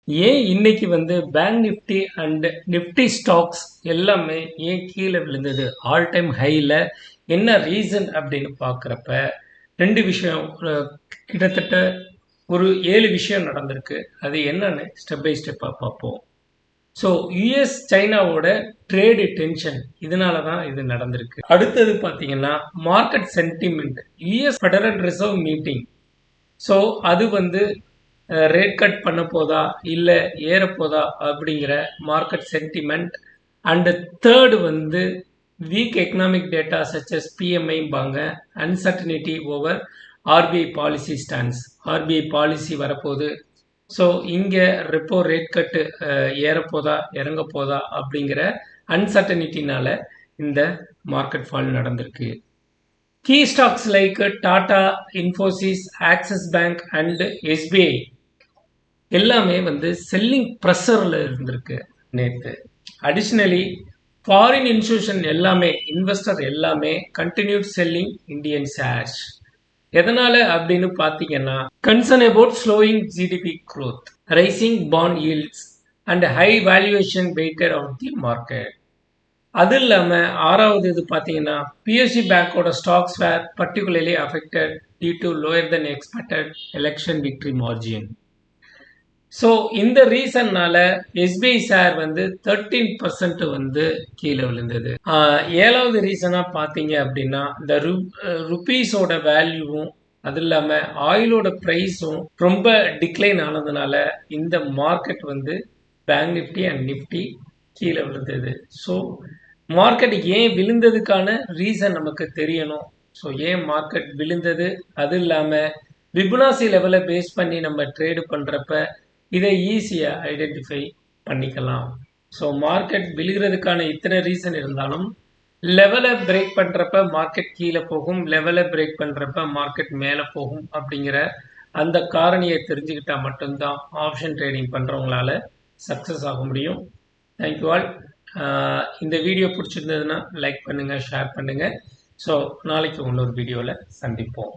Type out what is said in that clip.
ஏன் இன்னைக்கு bank Nifty and Nifty stocks எல்லாமே ஏன் கீழே விழுந்தது ஆல் டைம் ஹையில் என்ன ரீசன் அப்படின்னு பார்க்குறப்ப ரெண்டு விஷயம் கிட்டத்தட்ட ஒரு 7 விஷயம் நடந்திருக்கு. அது என்னன்னு ஸ்டெப் பை ஸ்டெப்பாக பார்ப்போம். ஸோ யுஎஸ் சைனாவோட ட்ரேடு டென்ஷன் இதனால தான் இது நடந்திருக்கு. அடுத்தது பார்த்தீங்கன்னா market sentiment, US federal reserve meeting. So அது ரேட் கட் பண்ண போதா இல்லை ஏறப்போதா அப்படிங்கிற market sentiment. And third week economic data such as பிஎம்ஐம்பாங்க. Uncertainty over RBI policy stands. RBI policy வரப்போகுது. ஸோ இங்கே ரெப்போ ரேட் கட்டு ஏறப்போதா இறங்க போதா அப்படிங்கிற அன்சர்டனிட்டினால இந்த மார்க்கெட் ஃபால் நடந்திருக்கு. Key stocks like Tata, Infosys, Axis Bank and SBI எல்லாமே செல்லிங் ப்ரெஷரில் இருந்திருக்கு நேற்று. அடிஷ்னலி ஃபாரின் இன்ஸ்டியூஷன் எல்லாமே, இன்வெஸ்டர் எல்லாமே கண்டினியூட் செல்லிங் இந்தியன் ஷேர்ஸ். எதனால அப்படின்னு பார்த்தீங்கன்னா concern about slowing GDP growth, rising bond yields and high valuation weighted of the market. அது இல்லாமல் ஆறாவது இது பார்த்தீங்கன்னா பிஎஸ்சி பேங்கோட stocks were particularly affected due to lower then expected election victory margin. So இந்த ரீசன்னால எஸ்பிஐ ஷேர் 13% கீழே விழுந்தது. ஏழாவது ரீசனாக பார்த்தீங்க அப்படின்னா இந்த ருபீஸோட வேல்யூவும் அது இல்லாமல் ஆயிலோட ப்ரைஸும் ரொம்ப டிக்ளைன் ஆனதுனால இந்த market bank Nifty and Nifty கீழே விழுந்தது. ஸோ மார்க்கெட் ஏன் விழுந்ததுக்கான ரீசன் நமக்கு தெரியணும். ஸோ ஏன் மார்க்கெட் விழுந்தது, அது இல்லாமல் விபுனாசி லெவலை பேஸ் பண்ணி நம்ம ட்ரேடு பண்ணுறப்ப இதை ஈஸியாக ஐடென்டிஃபை பண்ணிக்கலாம். ஸோ மார்க்கெட் விழுகிறதுக்கான இத்தனை ரீசன் இருந்தாலும் லெவலை பிரேக் பண்ணுறப்ப மார்க்கெட் கீழே போகும், லெவலை பிரேக் பண்ணுறப்ப மார்க்கெட் மேலே போகும் அப்படிங்கிற அந்த காரணியை தெரிஞ்சுக்கிட்டால் மட்டும்தான் ஆப்ஷன் ட்ரேடிங் பண்ணுறவங்களால சக்ஸஸ் ஆக முடியும். Thank you all. இந்த வீடியோ பிடிச்சிருந்ததுன்னா லைக் பண்ணுங்கள், ஷேர் பண்ணுங்கள். ஸோ நாளைக்கு இன்னொரு வீடியோவில் சந்திப்போம்.